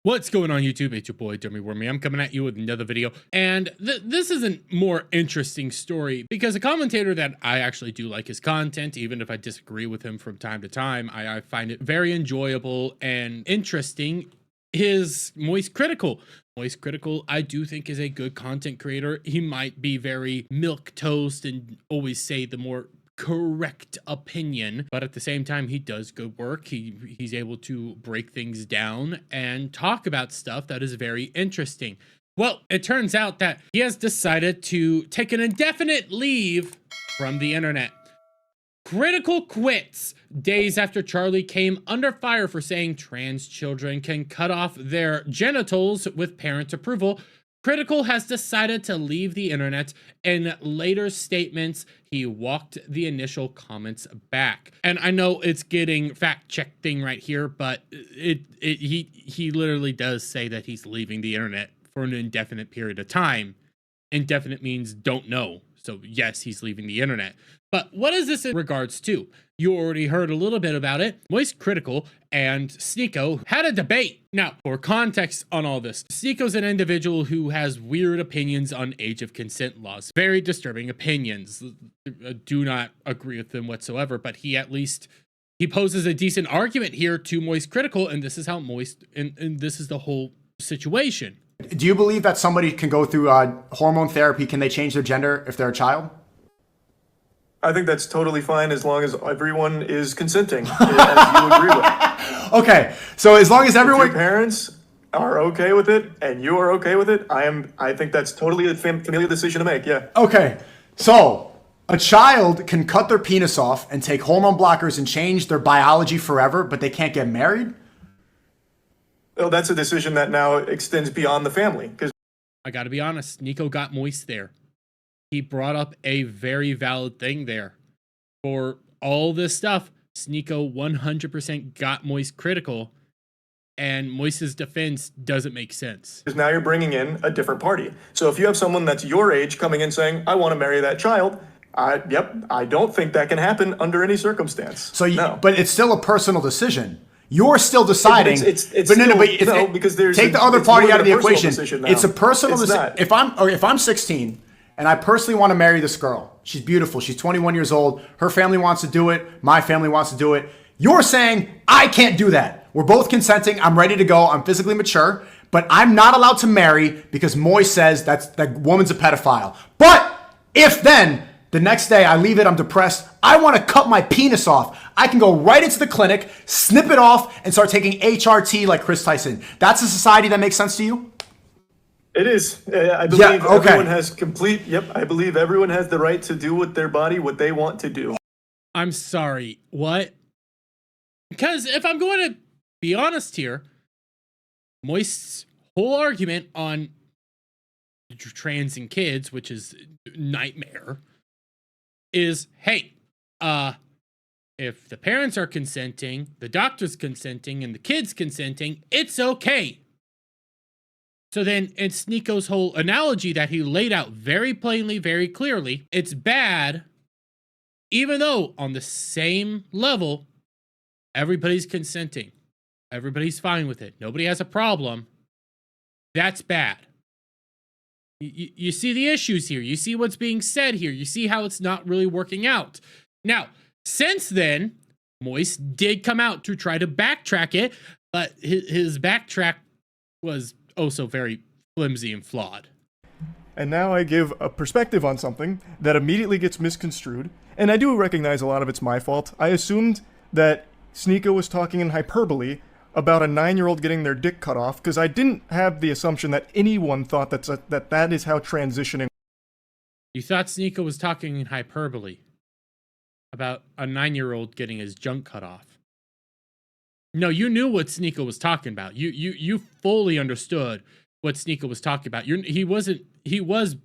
What's going on YouTube? It's your boy Dummy Wormy. I'm coming at you with another video, and this is a more interesting story because a commentator that I actually do like his content, even if I disagree with him from time to time. I find it very enjoyable and interesting. Is Moist Critical. Moist Critical, I do think, is a good content creator. He might be very milquetoast and always say the more correct opinion, but at the same time he does good work. He's able to break things down and talk about stuff that is very interesting. Well, it turns out that he has decided to take an indefinite leave from the internet. Critical quits days after Charlie came under fire for saying trans children can cut off their genitals with parent approval. Critical has decided to leave the internet. In later statements, he walked the initial comments back. And I know it's getting fact-checked thing right here, but he literally does say that he's leaving the internet for an indefinite period of time. Indefinite means don't know. So yes, he's leaving the internet. But what is this in regards to? You already heard a little bit about it. Moist Critical and Sneako had a debate. Now, for context on all this, Sneako's an individual who has weird opinions on age of consent laws. Very disturbing opinions. I do not agree with them whatsoever, but he poses a decent argument here to Moist Critical, and this is how and this is the whole situation. Do you believe that somebody can go through hormone therapy? Can they change their gender if they're a child? I think that's totally fine as long as everyone is consenting, as you agree with. Okay, so as long as everyone... If your parents are okay with it and you are okay with it, I think that's totally a familial decision to make, yeah. Okay, so a child can cut their penis off and take hormone blockers and change their biology forever, but they can't get married? Well, that's a decision that now extends beyond the family. I gotta be honest, Sneako got Moist there. He brought up a very valid thing there. For all this stuff, Sneako 100% got Moist Critical, and Moist's defense doesn't make sense. Because now you're bringing in a different party. So if you have someone that's your age coming in saying, I want to marry that child, I don't think that can happen under any circumstance. So, no. But it's still a personal decision. You're still deciding. Because there's take the other party out of the equation. It's a personal decision. If I'm 16 and I personally want to marry this girl, she's beautiful. She's 21 years old. Her family wants to do it. My family wants to do it. You're saying I can't do that. We're both consenting. I'm ready to go. I'm physically mature, but I'm not allowed to marry because Moist says that woman's a pedophile. But if then the next day I leave it, I'm depressed, I want to cut my penis off, I can go right into the clinic, snip it off, and start taking HRT like Chris Tyson. That's a society that makes sense to you? It is. I believe everyone has I believe everyone has the right to do with their body what they want to do. I'm sorry, what? Because if I'm going to be honest here, Moist's whole argument on trans and kids, which is nightmare, is, hey, if the parents are consenting, the doctor's consenting, and the kid's consenting, it's okay. So then, in Sneako's whole analogy that he laid out very plainly, very clearly, it's bad, even though on the same level, everybody's consenting. Everybody's fine with it. Nobody has a problem. That's bad. You see the issues here. You see what's being said here. You see how it's not really working out. Now, since then, Moist did come out to try to backtrack it, but his backtrack was also very flimsy and flawed. And now I give a perspective on something that immediately gets misconstrued, and I do recognize a lot of it's my fault. I assumed that Sneako was talking in hyperbole about a 9-year-old getting their dick cut off, because I didn't have the assumption that anyone thought that is how transitioning. You thought Sneako was talking in hyperbole about a 9-year-old getting his junk cut off. No, you knew what Sneako was talking about. You fully understood what Sneako was talking about. He was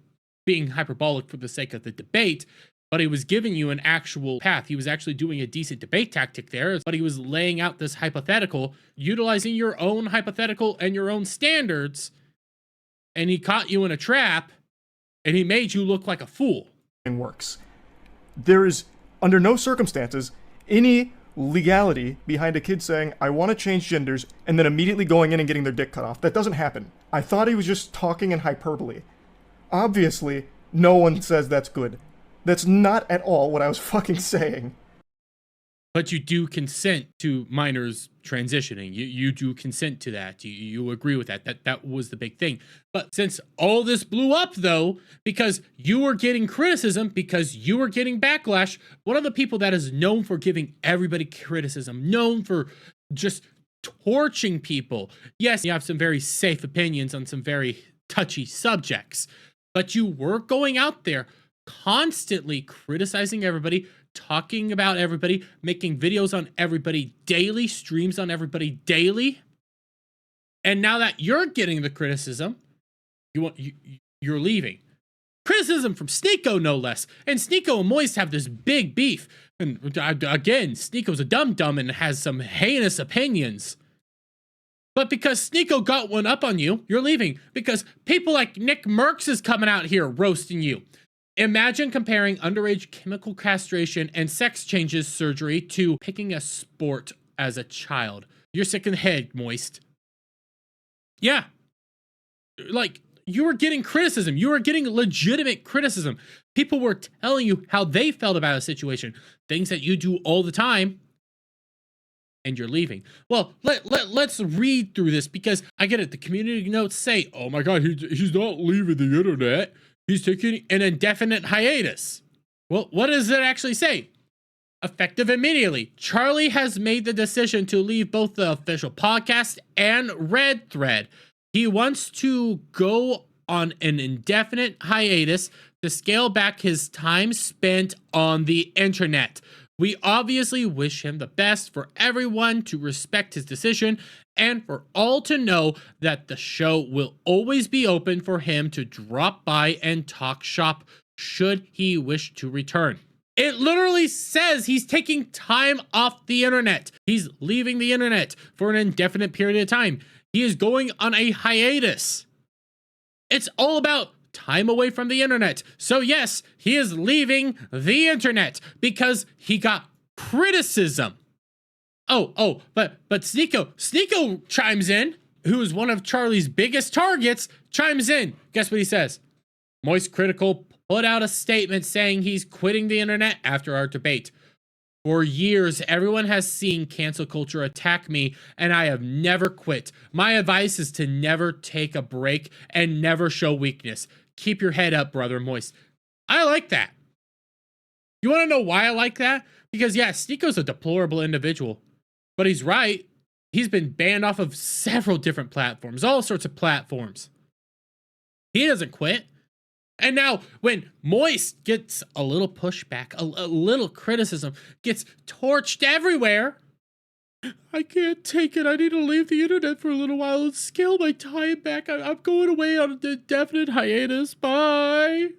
being hyperbolic for the sake of the debate, but he was giving you an actual path. He was actually doing a decent debate tactic there, but he was laying out this hypothetical, utilizing your own hypothetical and your own standards, and he caught you in a trap, and he made you look like a fool. Works. There is, under no circumstances, any legality behind a kid saying, I want to change genders, and then immediately going in and getting their dick cut off. That doesn't happen. I thought he was just talking in hyperbole. Obviously, no one says that's good. That's not at all what I was fucking saying. But you do consent to minors transitioning. You do consent to that. You agree with that. That was the big thing. But since all this blew up, though, because you were getting criticism, because you were getting backlash, one of the people that is known for giving everybody criticism, known for just torching people. Yes, you have some very safe opinions on some very touchy subjects, but you were going out there constantly criticizing everybody, talking about everybody, making videos on everybody daily, streams on everybody daily. And now that you're getting the criticism, you're leaving. Criticism from Sneako, no less. And Sneako and Moist have this big beef. And again, Sneako's a dum-dum and has some heinous opinions. But because Sneako got one up on you, you're leaving. Because people like Nick Merckx is coming out here roasting you. Imagine comparing underage chemical castration and sex changes surgery to picking a sport as a child. You're sick in the head, Moist. Yeah. Like, you were getting criticism. You were getting legitimate criticism. People were telling you how they felt about a situation. Things that you do all the time. And you're leaving. Well, let's read through this because I get it. The community notes say, oh my God, he's not leaving the internet. He's taking an indefinite hiatus. Well, what does it actually say? Effective immediately. Charlie has made the decision to leave both the official podcast and Red Thread. He wants to go on an indefinite hiatus to scale back his time spent on the internet. We obviously wish him the best, for everyone to respect his decision and for all to know that the show will always be open for him to drop by and talk shop should he wish to return. It literally says he's taking time off the internet. He's leaving the internet for an indefinite period of time. He is going on a hiatus. It's all about time away from the internet. So yes, he is leaving the internet because he got criticism. But Sneako chimes in, who is one of Charlie's biggest targets, chimes in. Guess what he says? Moist Critical put out a statement saying he's quitting the internet after our debate. For years, everyone has seen cancel culture attack me, and I have never quit. My advice is to never take a break and never show weakness. Keep your head up, brother Moist. I like that. You want to know why I like that? Because, yeah, Sneako's a deplorable individual. But he's right. He's been banned off of several different platforms, all sorts of platforms. He doesn't quit. And now, when Moist gets a little pushback, a little criticism, gets torched everywhere, I can't take it. I need to leave the internet for a little while and scale my time back. I'm going away on a definite hiatus. Bye.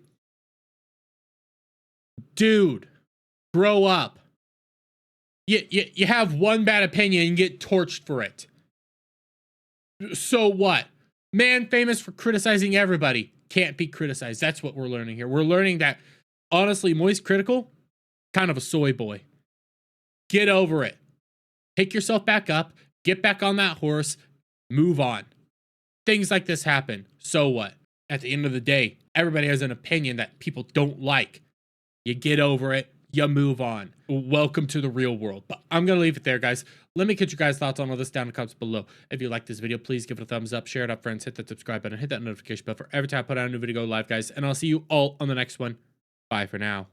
Dude, grow up. You have one bad opinion and get torched for it. So what? Man famous for criticizing everybody can't be criticized. That's what we're learning here. We're learning that, honestly, Moist Critical, kind of a soy boy. Get over it. Pick yourself back up. Get back on that horse. Move on. Things like this happen. So what? At the end of the day, everybody has an opinion that people don't like. You get over it. You move on. Welcome to the real world. But I'm going to leave it there, guys. Let me get your guys' thoughts on all this down in the comments below. If you like this video, please give it a thumbs up, share it up, friends, hit that subscribe button, hit that notification bell for every time I put out a new video go live, guys. And I'll see you all on the next one. Bye for now.